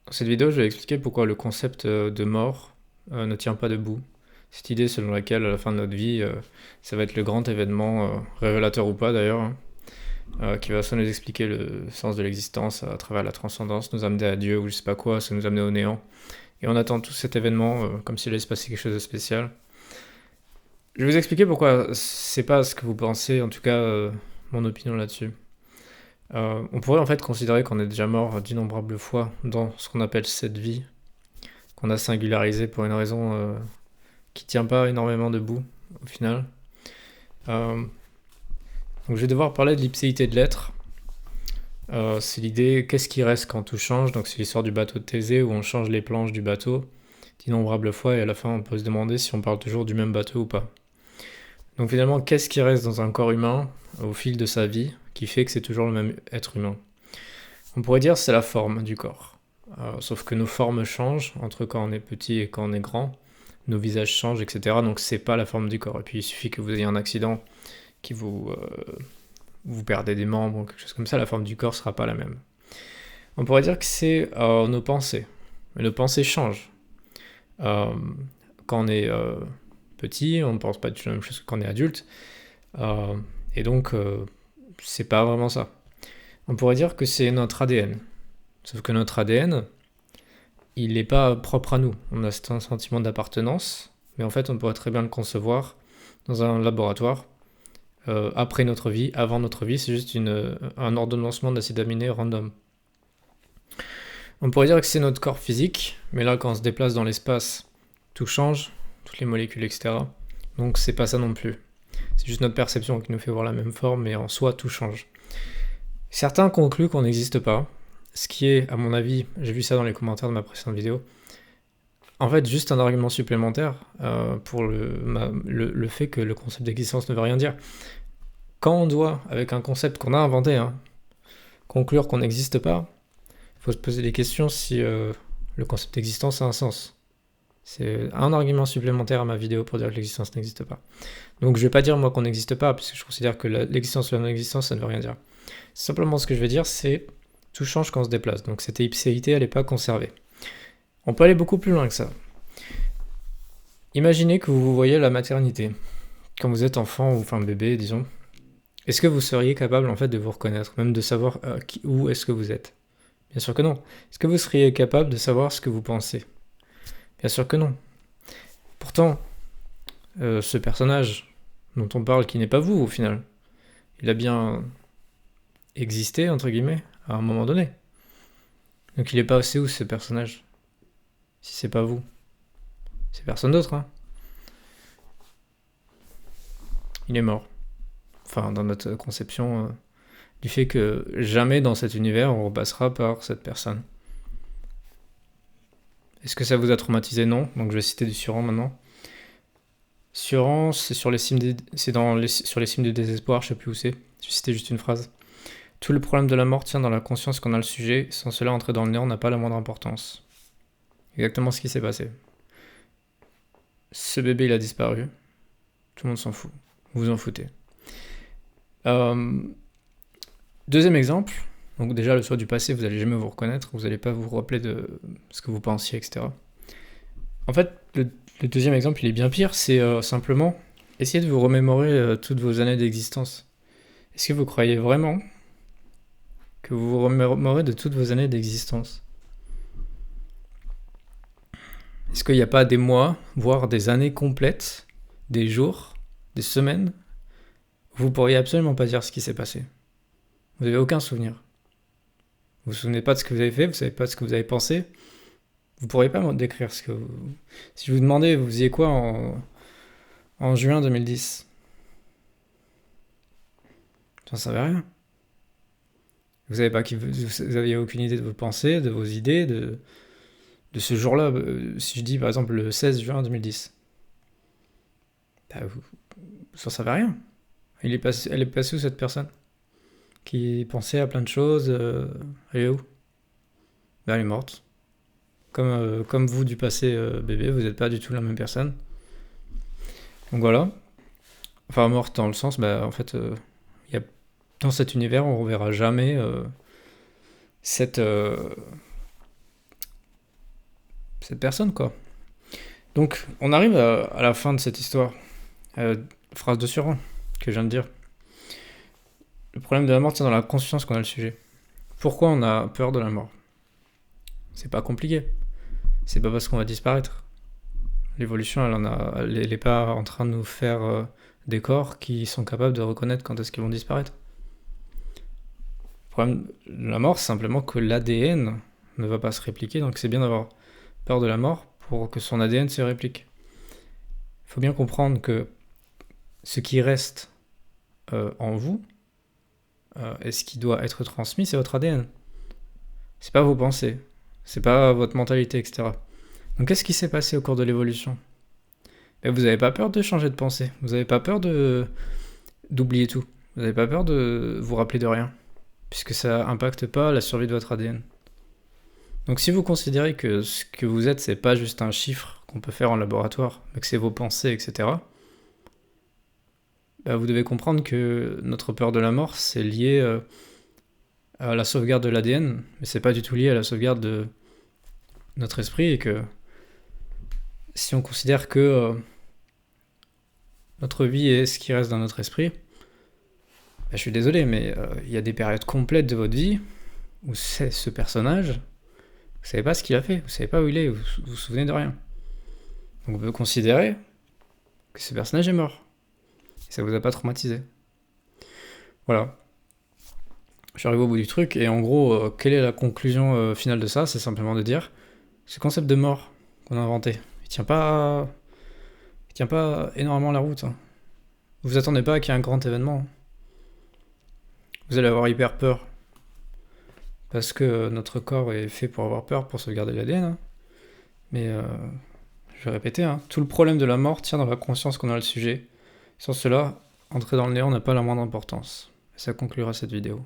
Dans cette vidéo, je vais expliquer pourquoi le concept de mort ne tient pas debout. Cette idée selon laquelle, à la fin de notre vie, ça va être le grand événement, révélateur ou pas d'ailleurs, hein, qui va soit nous expliquer le sens de l'existence à travers la transcendance, nous amener à Dieu ou je sais pas quoi, ça nous amener au néant. Et on attend tout cet événement comme s'il allait se passer quelque chose de spécial. Je vais vous expliquer pourquoi c'est pas ce que vous pensez, en tout cas mon opinion là-dessus. On pourrait en fait considérer qu'on est déjà mort d'innombrables fois dans ce qu'on appelle cette vie, qu'on a singularisé pour une raison qui tient pas énormément debout au final. Donc je vais devoir parler de l'ipséité de l'être. C'est l'idée qu'est-ce qui reste quand tout change. Donc c'est l'histoire du bateau de Thésée où on change les planches du bateau d'innombrables fois et à la fin on peut se demander si on parle toujours du même bateau ou pas. Donc finalement, qu'est-ce qui reste dans un corps humain au fil de sa vie qui fait que c'est toujours le même être humain? On pourrait dire que c'est la forme du corps. Sauf que nos formes changent entre quand on est petit et quand on est grand. Nos visages changent, etc. Donc c'est pas la forme du corps. Et puis il suffit que vous ayez un accident qui vous perdez des membres ou quelque chose comme ça, la forme du corps sera pas la même. On pourrait dire que c'est nos pensées. Mais nos pensées changent. Quand on est petit, on ne pense pas du tout la même chose que quand on est adulte. Et donc, c'est pas vraiment ça. On pourrait dire que c'est notre ADN. Sauf que notre ADN, il n'est pas propre à nous. On a un sentiment d'appartenance, mais en fait, on pourrait très bien le concevoir dans un laboratoire. Après notre vie, avant notre vie, c'est juste un ordonnancement d'acides aminés random. On pourrait dire que c'est notre corps physique, mais là, quand on se déplace dans l'espace, tout change, toutes les molécules, etc. Donc c'est pas ça non plus. C'est juste notre perception qui nous fait voir la même forme, mais en soi, tout change. Certains concluent qu'on n'existe pas, ce qui est, à mon avis, j'ai vu ça dans les commentaires de ma précédente vidéo, en fait, juste un argument supplémentaire pour le fait que le concept d'existence ne veut rien dire. Quand on doit, avec un concept qu'on a inventé, conclure qu'on n'existe pas, il faut se poser des questions si le concept d'existence a un sens. C'est un argument supplémentaire à ma vidéo pour dire que l'existence n'existe pas. Donc je vais pas dire moi qu'on n'existe pas, puisque je considère que l'existence ou la non-existence, ça ne veut rien dire. Simplement ce que je vais dire, c'est tout change quand on se déplace. Donc cette ipséité, elle n'est pas conservée. On peut aller beaucoup plus loin que ça. Imaginez que vous voyez la maternité. Quand vous êtes enfant, ou enfin bébé, disons, est-ce que vous seriez capable en fait de vous reconnaître, même de savoir où est-ce que vous êtes? Bien sûr que non. Est-ce que vous seriez capable de savoir ce que vous pensez? Bien sûr que non. Pourtant, ce personnage dont on parle, qui n'est pas vous au final, il a bien existé, entre guillemets, à un moment donné. Donc il est pas assez où ce personnage? Si c'est pas vous. C'est personne d'autre, hein. Il est mort. Enfin, dans notre conception du fait que jamais dans cet univers on repassera par cette personne. Est-ce que ça vous a traumatisé? Non. Donc je vais citer du Suran maintenant. Suran, c'est sur les cimes sur les cimes du désespoir, je sais plus où c'est. Je vais citer juste une phrase. Tout le problème de la mort tient dans la conscience qu'on a le sujet. Sans cela, entrer dans le néant n'a pas la moindre importance. Exactement ce qui s'est passé. Ce bébé, il a disparu. Tout le monde s'en fout. Vous vous en foutez. Deuxième exemple. Donc déjà, le soi du passé, vous n'allez jamais vous reconnaître. Vous n'allez pas vous rappeler de ce que vous pensiez, etc. En fait, le deuxième exemple, il est bien pire. C'est simplement essayer de vous remémorer toutes vos années d'existence. Est-ce que vous croyez vraiment que vous vous remémorez de toutes vos années d'existence? Est-ce qu'il n'y a pas des mois, voire des années complètes, des jours, des semaines, où vous pourriez absolument pas dire ce qui s'est passé? Vous n'avez aucun souvenir. Vous vous souvenez pas de ce que vous avez fait, vous savez pas de ce que vous avez pensé. Vous pourriez pas me décrire ce que vous... Si je vous demandais, vous faisiez quoi en juin 2010? J'en savais rien. Vous aviez aucune idée de vos pensées, de vos idées, de ce jour-là. Si je dis par exemple le 16 juin 2010, bah, vous n'en savez rien. Elle est passée où cette personne qui pensait à plein de choses? Elle est où? Ben, elle est morte. Comme vous du passé bébé, vous n'êtes pas du tout la même personne. Donc voilà. Enfin, morte dans le sens, en fait, dans cet univers, on ne reverra jamais cette cette personne, quoi. Donc, on arrive à la fin de cette histoire. Phrase de surrang que je viens de dire. Le problème de la mort tient dans la conscience qu'on a le sujet. Pourquoi on a peur de la mort? C'est pas compliqué. C'est pas parce qu'on va disparaître. L'évolution, elle est pas en train de nous faire des corps qui sont capables de reconnaître quand est-ce qu'ils vont disparaître. Le problème de la mort, c'est simplement que l'ADN ne va pas se répliquer, donc c'est bien d'avoir peur de la mort pour que son ADN se réplique. Il faut bien comprendre que ce qui reste en vous et ce qui doit être transmis, c'est votre ADN. C'est pas vos pensées, c'est pas votre mentalité, etc. Donc qu'est-ce qui s'est passé au cours de l'évolution? Vous n'avez pas peur de changer de pensée, vous n'avez pas peur d'oublier tout, vous n'avez pas peur de vous rappeler de rien, puisque ça impacte pas la survie de votre ADN. Donc si vous considérez que ce que vous êtes, c'est pas juste un chiffre qu'on peut faire en laboratoire, mais que c'est vos pensées, etc., vous devez comprendre que notre peur de la mort, c'est lié à la sauvegarde de l'ADN, mais c'est pas du tout lié à la sauvegarde de notre esprit, et que si on considère que notre vie est ce qui reste dans notre esprit, je suis désolé, mais il y a des périodes complètes de votre vie où c'est ce personnage, vous savez pas ce qu'il a fait, vous savez pas où il est, vous vous souvenez de rien. Donc on peut considérer que ce personnage est mort. Et ça vous a pas traumatisé. Voilà. Je suis arrivé au bout du truc, et en gros, quelle est la conclusion finale de ça? C'est simplement de dire, ce concept de mort qu'on a inventé, il tient pas énormément la route. Hein. Vous attendez pas qu'il y ait un grand événement. Vous allez avoir hyper peur. Parce que notre corps est fait pour avoir peur, pour sauvegarder l'ADN. Hein. Mais, je vais répéter, hein, tout le problème de la mort tient dans la conscience qu'on a le sujet. Sans cela, entrer dans le néant n'a pas la moindre importance. Et ça conclura cette vidéo.